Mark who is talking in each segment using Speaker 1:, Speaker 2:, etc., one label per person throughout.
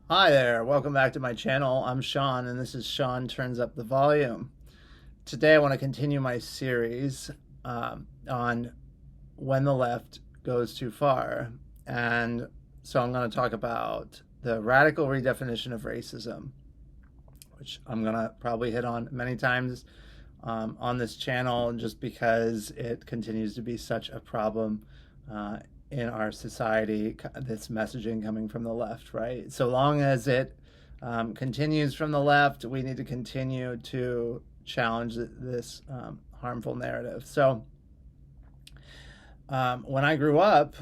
Speaker 1: Hi there, welcome back to my channel. I'm Sean, and this is Sean Turns Up the Volume. Today, I want to continue my series on when the left goes too far. And so, I'm going to talk about the radical redefinition of racism, which I'm going to probably hit on many times on this channel just because it continues to be such a problem in our society, this messaging coming from the left, right? So long as it continues from the left, we need to continue to challenge this harmful narrative. So when I grew up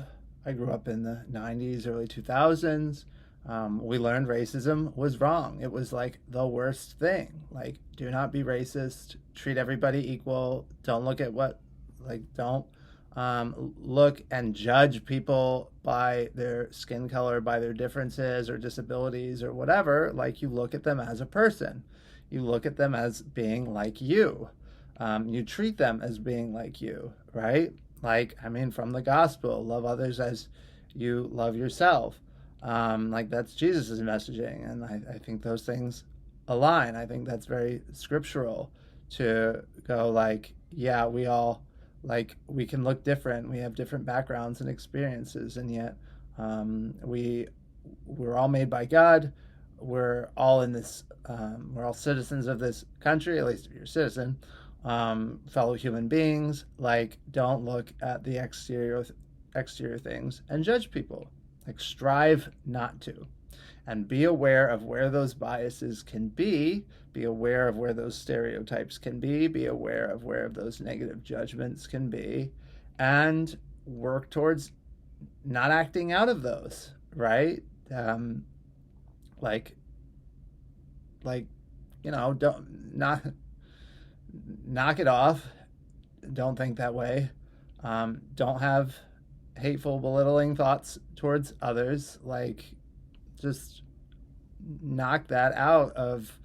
Speaker 1: in the 90s, early 2000s. We learned racism was wrong. It was like the worst thing. Like, do not be racist, treat everybody equal, don't look at don't look and judge people by their skin color, by their differences or disabilities or whatever. Like, you look at them as a person, you look at them as being like you. You treat them as being like you, right? Like, I mean, from the gospel, love others as you love yourself. Like, that's Jesus's messaging, and I think those things align. I think that's very scriptural to go like, yeah, we all we can look different. We have different backgrounds and experiences, and yet we're all made by God. We're all in this. We're all citizens of this country. At least if you're a citizen, fellow human beings. Like, don't look at the exterior things and judge people. Like, strive not to, and be aware of where those biases can be aware of where those stereotypes can be aware of where those negative judgments can be, and work towards not acting out of those, right? Like, like, don't not knock it off. Don't think that way. Don't have hateful, belittling thoughts towards others. Like, just knock that out of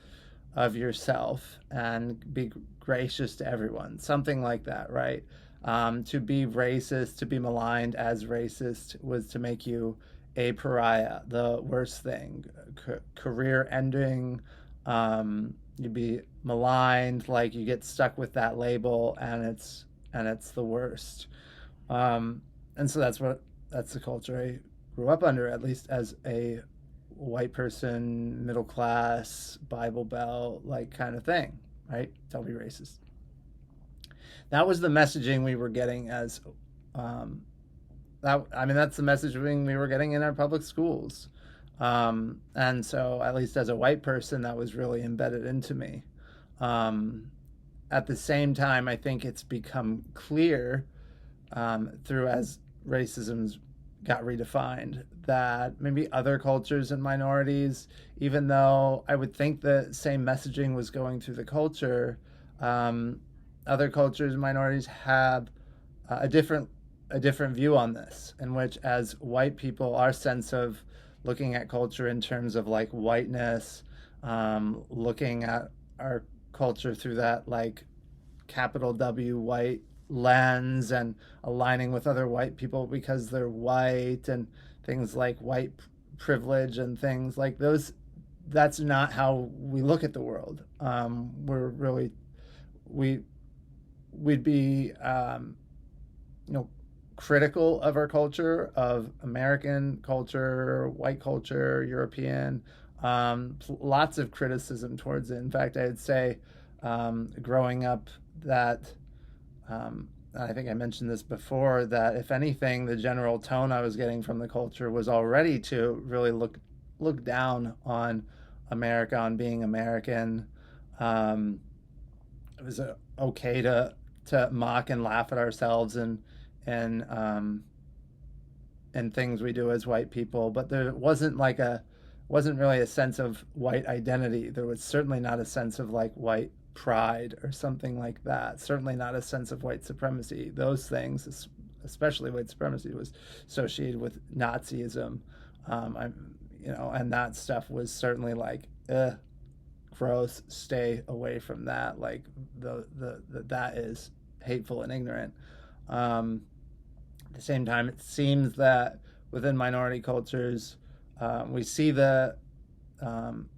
Speaker 1: yourself and be gracious to everyone. Something like that, right? To be racist, to be maligned as racist, was to make you a pariah, the worst thing, career ending. You'd be maligned, like, you get stuck with that label, and it's the worst. And so that's the culture I grew up under, at least as a white person, middle class, Bible Belt, like, kind of thing, right? Don't be racist. That was the messaging we were getting as that's the messaging we were getting in our public schools. And so, at least as a white person, that was really embedded into me. Um, at the same time, I think it's become clear through as racism's got redefined that maybe other cultures and minorities, even though I would think the same messaging was going through the culture, um, other cultures and minorities have a different view on this, in which, as white people, our sense of looking at culture in terms of like whiteness, looking at our culture through that like capital W white lens, and aligning with other white people because they're white, and things like white privilege and things like those. That's not how we look at the world. We're really we we'd be you know critical of our culture, of American culture, white culture, European. Lots of criticism towards it. In fact, I'd say growing up, that I think I mentioned this before, that if anything, the general tone I was getting from the culture was already to really look down on America, on being American. Um, it was okay to mock and laugh at ourselves and and things we do as white people, but there wasn't really a sense of white identity. There was certainly not a sense of like white pride or something like that. Certainly not a sense of white supremacy. Those things, especially white supremacy, was associated with Nazism. And that stuff was certainly like, gross. Stay away from that. Like, that is hateful and ignorant. At the same time, it seems that within minority cultures, we see the um,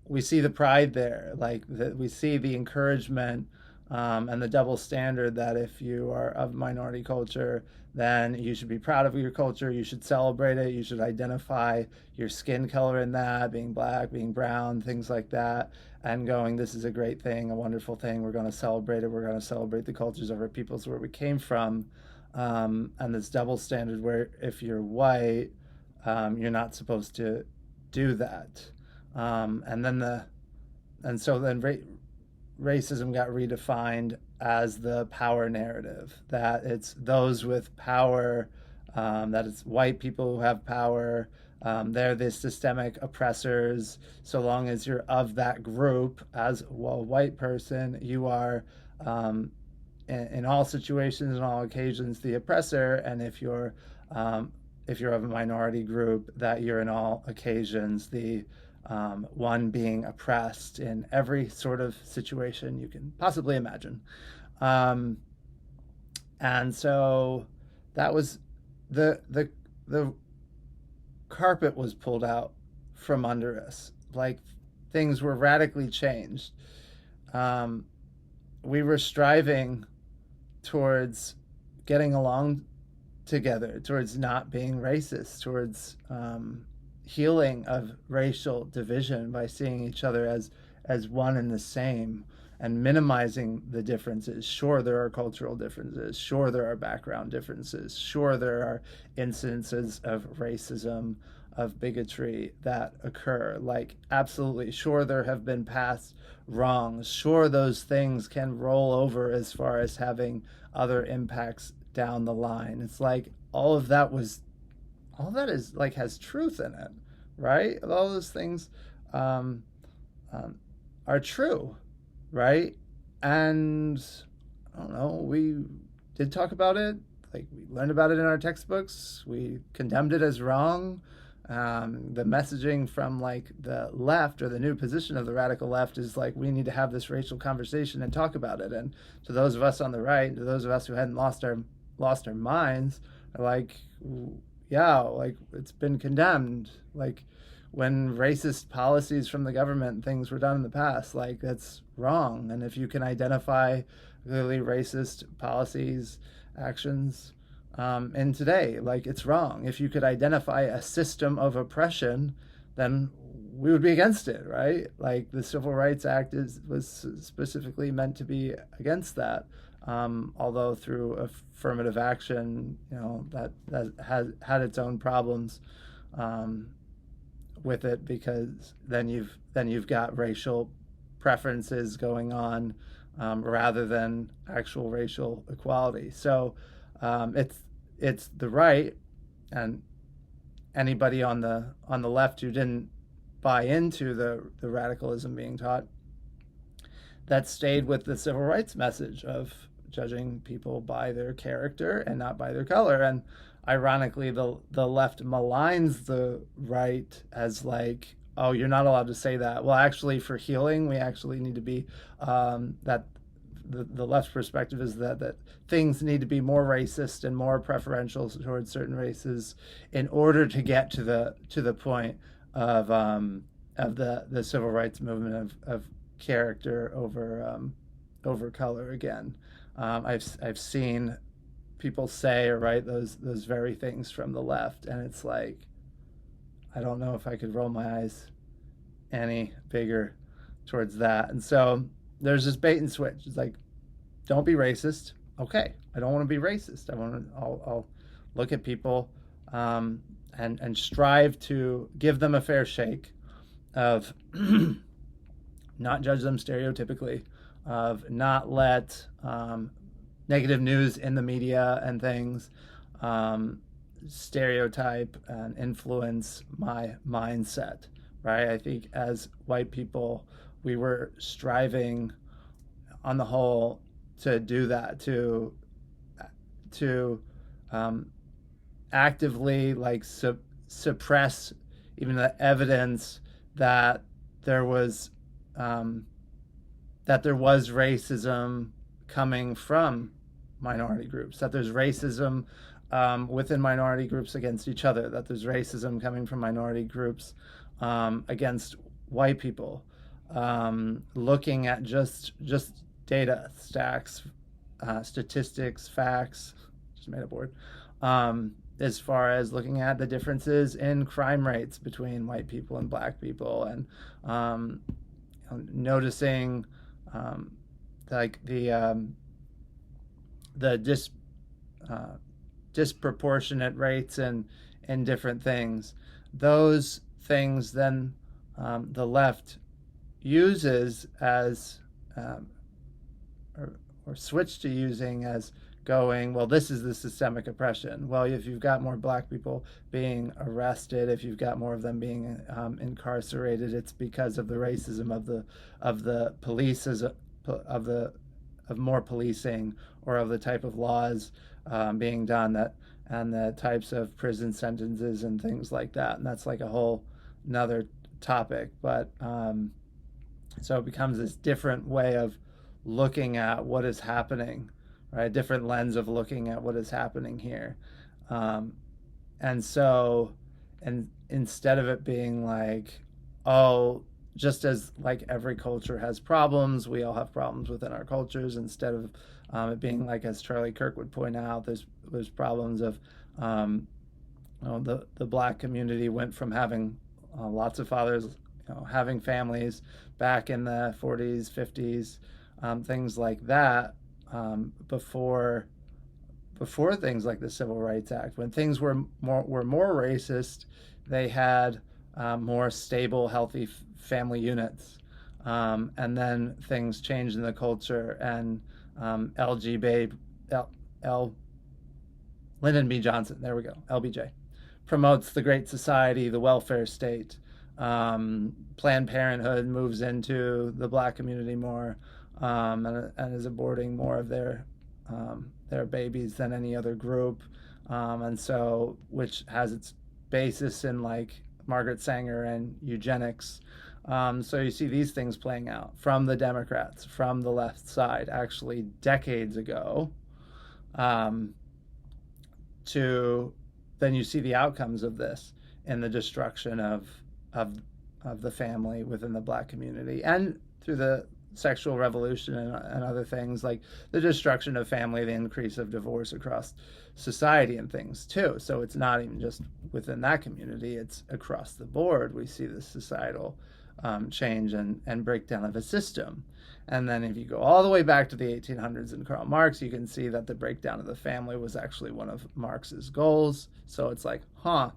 Speaker 1: we see the pride there, like that we see the encouragement and the double standard that if you are of minority culture, then you should be proud of your culture, you should celebrate it, you should identify your skin color in that, being black, being brown, things like that, and going, this is a great thing, a wonderful thing, we're going to celebrate it, we're going to celebrate the cultures of our peoples where we came from. And this double standard where if you're white, you're not supposed to do that. And then racism got redefined as the power narrative, that it's those with power, that it's white people who have power, they're the systemic oppressors. So long as you're of that group as a white person, you are, in all situations and all occasions, the oppressor. And if you're of a minority group, that you're in all occasions the one being oppressed in every sort of situation you can possibly imagine. Um, and so that was the carpet was pulled out from under us. Like things were radically changed. Um, we were striving towards getting along together, towards not being racist, towards healing of racial division by seeing each other as one and the same and minimizing the differences. Sure, there are cultural differences. Sure, there are background differences. Sure, there are incidences of racism, of bigotry that occur. Like, absolutely. Sure, there have been past wrongs. Sure, those things can roll over as far as having other impacts down the line. It's like all that is like has truth in it, right? All those things um, are true, right? And I don't know, we did talk about it. Like we learned about it in our textbooks. We condemned it as wrong. The messaging from like the left or the new position of the radical left is like we need to have this racial conversation and talk about it. And to those of us on the right, to those of us who hadn't lost our minds, are like, yeah, like it's been condemned. Like when racist policies from the government things were done in the past, like that's wrong. And if you can identify clearly racist policies, actions in today, like it's wrong. If you could identify a system of oppression, then we would be against it, right? Like the Civil Rights Act was specifically meant to be against that. Although through affirmative action, that has had its own problems with it, because then you've got racial preferences going on rather than actual racial equality. So it's the right and anybody on the left who didn't buy into the radicalism being taught that stayed with the civil rights message of judging people by their character and not by their color. And ironically, the left maligns the right as like, oh, you're not allowed to say that. Well, actually, for healing, we actually need to be that the left's perspective is that things need to be more racist and more preferential towards certain races in order to get to the point of the civil rights movement of character over color again. I've seen people say or write those very things from the left, and it's like I don't know if I could roll my eyes any bigger towards that. And so there's this bait and switch. It's like, don't be racist. Okay, I don't want to be racist. I'll look at people and strive to give them a fair shake, of not judge them stereotypically, of not let negative news in the media and things stereotype and influence my mindset, right? I think as white people, we were striving on the whole to do that, to actively like suppress even the evidence that there was racism coming from minority groups, that there's racism within minority groups against each other, that there's racism coming from minority groups against white people, looking at just data, stacks, statistics, facts. Just made a board. As far as looking at the differences in crime rates between white people and black people, and um, noticing um, like the uh, disproportionate rates in different things. Those things then the left uses as um, or switch to using as going, well, this is the systemic oppression. Well, if you've got more black people being arrested, if you've got more of them being incarcerated, it's because of the racism of the police, as of more policing, or of the type of laws being done, that and the types of prison sentences and things like that. And that's like a whole another topic. But so it becomes this different way of looking at what is happening, right? Different lens of looking at what is happening here. Um, and so, and instead of it being like, oh, just as like every culture has problems, we all have problems within our cultures, instead of it being like, as Charlie Kirk would point out, there's problems of the black community went from having lots of fathers, having families back in the 40s, 50s, things like that, before things like the Civil Rights Act, when things were more racist. They had more stable, healthy family units, and then things changed in the culture, and Lyndon B. Johnson, there we go, LBJ, promotes the Great Society, the welfare state. Planned Parenthood moves into the black community more, and is aborting more of their babies than any other group, and so, which has its basis in like Margaret Sanger and eugenics. So you see these things playing out from the Democrats, from the left side, actually decades ago, to then you see the outcomes of this in the destruction of of the family within the black community, and through the sexual revolution and other things, like the destruction of family, the increase of divorce across society and things too. So it's not even just within that community, it's across the board. We see this societal change and breakdown of a system. And then if you go all the way back to the 1800s and Karl Marx, you can see that the breakdown of the family was actually one of Marx's goals. So it's like, well,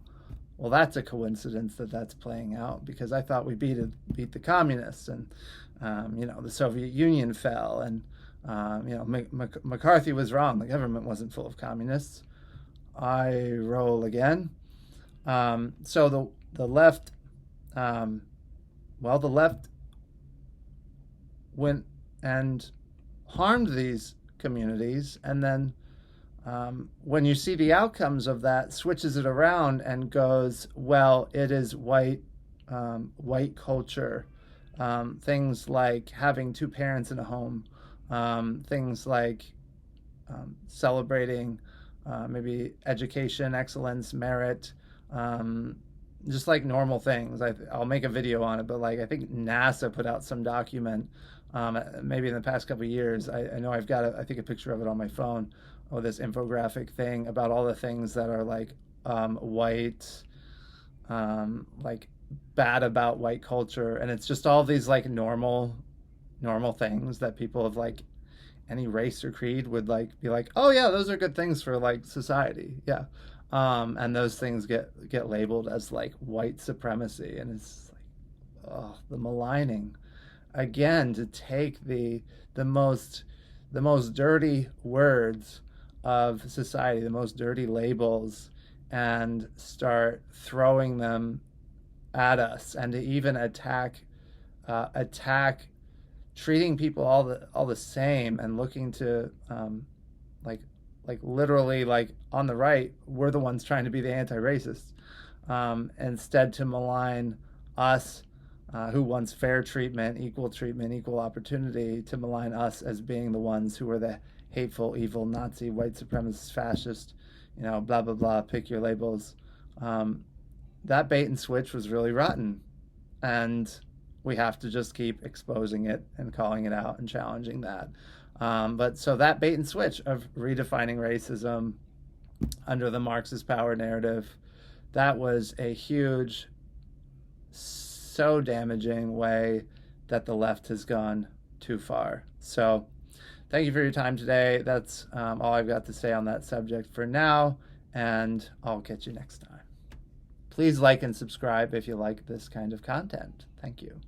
Speaker 1: that's a coincidence that that's playing out, because I thought we beat the communists, and the Soviet Union fell, and McCarthy was wrong. The government wasn't full of communists. I roll again. So the left, the left went and harmed these communities, and then when you see the outcomes of that, switches it around and goes, well, it is white culture. Things like having two parents in a home, things like celebrating maybe education, excellence, merit, just like normal things. I'll make a video on it, but like I think NASA put out some document, maybe in the past couple of years. I know I've got I think a picture of it on my phone, or this infographic thing about all the things that are like white, like bad about white culture, and it's just all these like normal things that people of like any race or creed would like be like, oh yeah, those are good things for like society, yeah, and those things get labeled as like white supremacy, and it's like, oh, the maligning again, to take the most dirty words of society, the most dirty labels, and start throwing them at us, and to even attack treating people all the same, and looking to like literally, like on the right, we're the ones trying to be the anti-racists, instead to malign us, who wants fair treatment, equal opportunity, to malign us as being the ones who are the hateful, evil, Nazi, white supremacist, fascist, blah blah blah, pick your labels. That bait and switch was really rotten, and we have to just keep exposing it and calling it out and challenging that. But so that bait and switch of redefining racism under the Marxist power narrative, that was a huge, so damaging way that the left has gone too far. So thank you for your time today. That's all I've got to say on that subject for now, and I'll catch you next time. Please like and subscribe if you like this kind of content. Thank you.